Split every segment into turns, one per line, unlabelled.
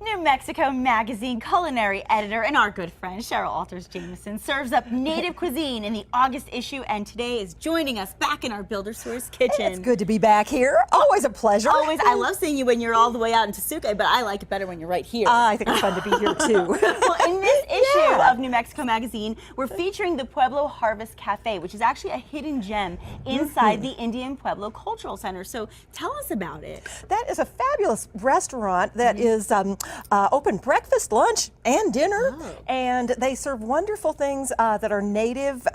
New Mexico Magazine culinary editor and our good friend Cheryl Alters Jamison serves up native cuisine in the August issue, and today is joining us back in our Builder Source kitchen.
It's good to be back here. Always a pleasure.
Always. I love seeing you when you're all the way out in Tesuque, but I like it better when you're right here.
I think it's fun to be here too.
Well, in this issue of New Mexico Magazine, we're featuring the Pueblo Harvest Cafe, which is actually a hidden gem inside the Indian Pueblo Cultural Center. So tell us about it.
That is a fabulous restaurant that is open breakfast, lunch, and dinner, and they serve wonderful things that are native,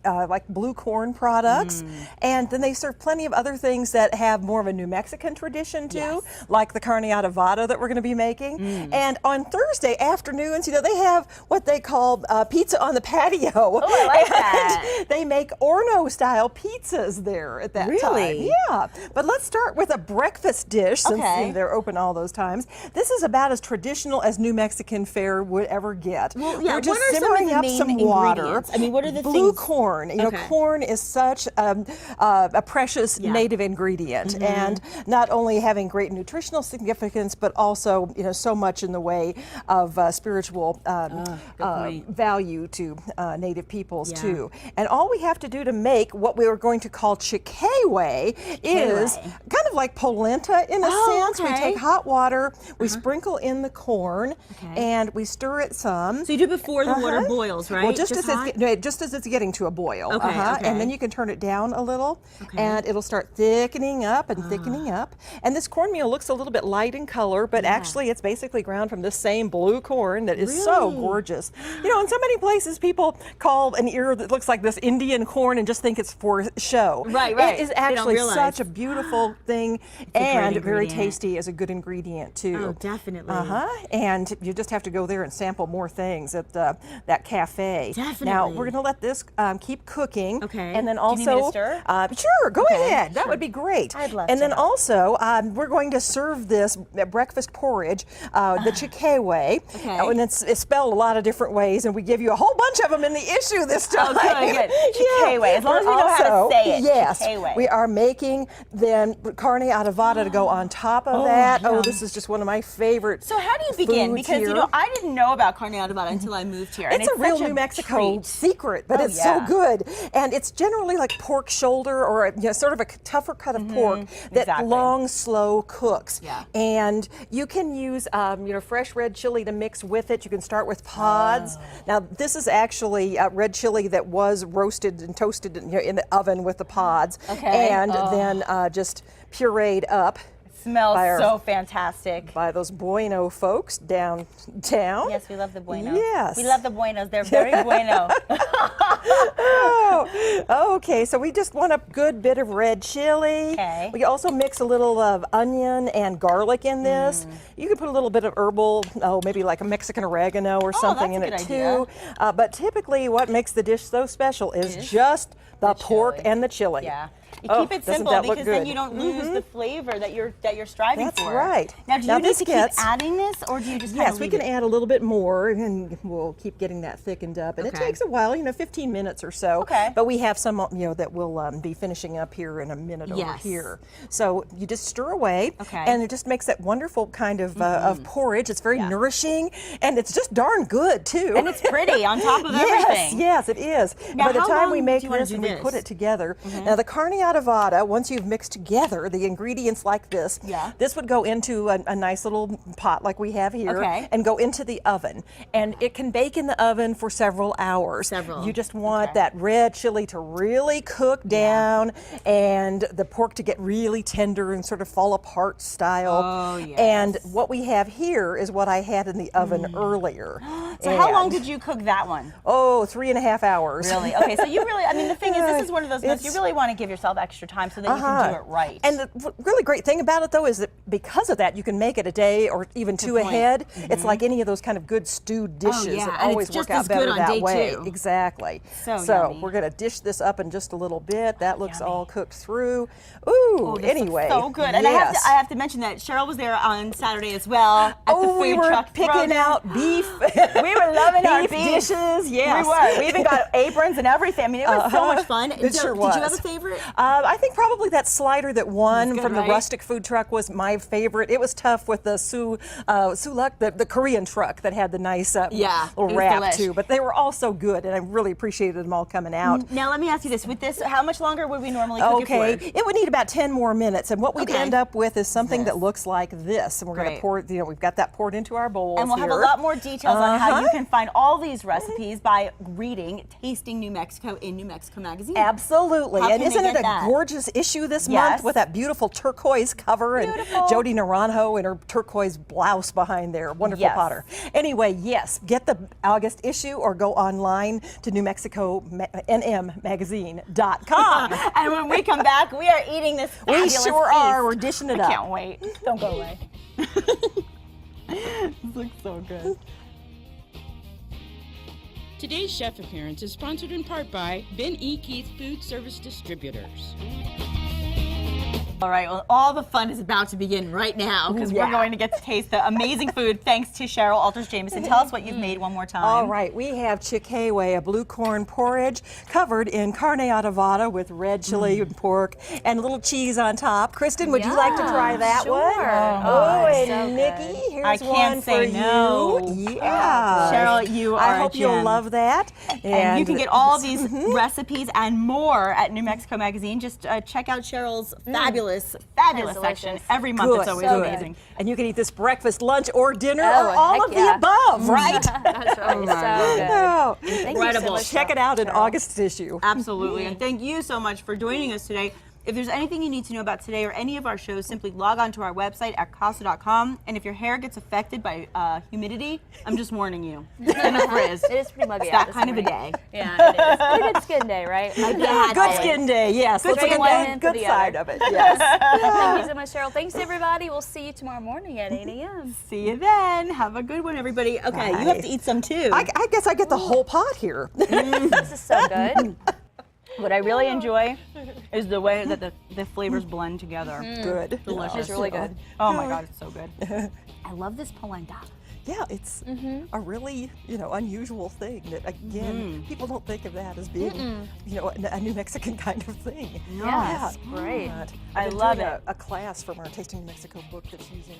like blue corn products, and then they serve plenty of other things that have more of a New Mexican tradition too, like the carne adobada that we're going to be making. And on Thursday afternoons, they have what they call pizza on the patio.
Oh, I like that.
They make Orno-style pizzas there at that time.
Really?
Yeah, but let's start with a breakfast dish since they're open all those times. This is about as traditional as New Mexican fare would ever get.
Well, yeah,
We're just
what are
simmering
some
up
of the
some
main
water.
ingredients? I mean, what are the
Blue
things?
corn. Corn is such a precious native ingredient, and not only having great nutritional significance, but also so much in the way of spiritual value to native peoples too. And all we have to do to make what we are going to call chiquewe is kind of like polenta in a sense. We take hot water, we sprinkle in the corn, and we stir it some.
So you do it before the water boils, right?
Well, just as it's getting to a boil. And then you can turn it down a little, and it'll start thickening up and thickening up. And this cornmeal looks a little bit light in color, but actually it's basically ground from the same blue corn that is so gorgeous. In so many places people call an ear that looks like this Indian corn and just think it's for show.
Right.
It is actually such a beautiful thing, and very tasty as a good ingredient too.
Oh, definitely.
And you just have to go there and sample more things at that cafe.
Definitely.
Now we're going to let this keep cooking.
And
then
also, do you need me to stir?
Sure, go ahead. That would be great.
I'd love
and
to.
then also, we're going to serve this breakfast porridge, the chiquewe. And it's spelled a lot of different ways, and we give you a whole bunch of them in the issue this time.
Oh, good. Chiquewe. As long as we know how to say it.
Yes,
Chiquewe.
we are making then carne adobada to go on top of that. Oh, this is just one of my favorite.
So how do you begin? Because I didn't know about carne adobada until I moved here.
It's a real New Mexico secret, but it's so good. And it's generally like pork shoulder or sort of a tougher cut of pork that long, slow cooks. And you can use fresh red chili to mix with it. You can start with pods. Now this is actually red chili that was roasted and toasted in the oven with the pods, and then just pureed up.
Smells so fantastic.
By those bueno folks downtown.
Yes, we love the buenos.
Yes.
We love the buenos. They're very bueno.
Okay, so we just want a good bit of red chili. We also mix a little of onion and garlic in this. You could put a little bit of herbal, maybe like a Mexican oregano or something in it too. But typically what makes the dish so special is just the pork and the chili.
You keep it simple because then you don't lose the flavor that you're striving for.
That's right.
Now, do you need to keep adding this, or do you just
Yes, we can add a little bit more, and we'll keep getting that thickened up. And it takes a while, 15 minutes or so. But we have some, that we'll be finishing up here in a minute over here. So you just stir away, and it just makes that wonderful kind of porridge. It's very nourishing, and it's just darn good too.
And it's pretty on top of everything.
Yes, it is.
Now,
by the time we make this
and
we put it together, now the carne adobada, once you've mixed together the ingredients like this, this would go into a nice little pot like we have here and go into the oven. And it can bake in the oven for several hours. You just want that red chili to really cook down and the pork to get really tender and sort of fall apart style. And what we have here is what I had in the oven earlier.
So how long did you cook that one?
Oh, 3.5 hours.
Really? Okay, so you really, the thing is, this is one of those meals you really want to give yourself extra time so that you can do it right.
And the really great thing about it, though, is that because of that, you can make it a day or even two ahead. It's like any of those kind of good stewed dishes that always work out better that way. Exactly. So we're going to dish this up in just a little bit. That looks all cooked through. Ooh, anyway.
So good. And I have to mention that Cheryl was there on Saturday as well at the food
we were
truck
picking out beef.
We were loving our
beef
beef
dishes. Yes,
we were. We even got aprons and everything. I mean, it was so much fun.
It sure was.
Did you have a favorite?
I think probably that slider that won
Good,
from
right?
the rustic food truck was my favorite. It was tough with the sulak, the Korean truck that had the nice little wrap
delish.
too. But they were all so good, and I really appreciated them all coming out.
Now let me ask you this: with this, how much longer would we normally cook
Okay,
it for?
it would need about 10 more minutes, and what we'd
Okay.
end up with is something that looks like this. And we're going to
Great.
pour, we've got that poured into our bowls
And we'll have a
here.
lot more details on how you can find all these recipes by reading Tasting New Mexico in New Mexico Magazine.
Absolutely.
How
And
can they
isn't it
get
a
that?
gorgeous issue this
Yes.
month with that beautiful turquoise cover
Beautiful.
and Jody Naranjo in her turquoise blouse behind there. Wonderful
Yes.
potter. Anyway, yes, get the August issue or go online to NMMagazine.com.
And when we come back, we are eating this
We
fabulous
sure
feast.
are. We're dishing it
I
up.
can't wait. Don't go away. This looks so good.
Today's chef appearance is sponsored in part by Ben E. Keith Food Service Distributors.
All right, well, all the fun is about to begin right now because we're going to get to taste the amazing food thanks to Cheryl Alters Jamison. Tell us what you've made one more time.
All right, we have chiquewe, a blue corn porridge covered in carne adobada with red chili and pork and a little cheese on top. Kristen, would you like to try that
sure.
one? Oh, and
So
Nikki,
good.
here's
I can't
one
say
for
no.
you. Yeah.
Cheryl, you are
I
a
hope you'll
gem.
love that.
And you can get all these recipes and more at New Mexico Magazine. Just check out Cheryl's fabulous
That's
section.
delicious.
Every month
Good,
it's always
good.
amazing.
And you can eat this breakfast, lunch, or dinner,
Oh,
or all
heck
of
yeah.
the above, right?
That's right. So good.
Oh,
Thank you so
Incredible.
much,
check it out in
Cheryl.
August issue.
Absolutely. And thank you so much for joining us today. If there's anything you need to know about today or any of our shows, simply log on to our website at casa.com. And if your hair gets affected by humidity, I'm just warning you. It's gonna frizz.
It is pretty muggy
It's
out
that
this
kind of a
morning.
day.
Yeah, it is. Pretty good skin day, right?
Good skin day, yes. Let's
Straight
look
one
at
end
the
to
good
the
side
other.
of it, yes.
Thank you so much, Cheryl. Thanks, everybody. We'll see you tomorrow morning at 8 a.m.
See you then. Have a good one, everybody. Okay, you have to eat some too.
I guess I get the whole pot here.
This is so good.
What I really enjoy is the way that the flavors blend together.
Good.
Delicious.
It's really good.
Oh my God, it's so good. I love this polenta.
Yeah, it's a really, unusual thing that, again, people don't think of that as being, a New Mexican kind of thing.
Yeah, it's great.
But
I
I've been
love
doing
it.
a class from our Tasting New Mexico book that's using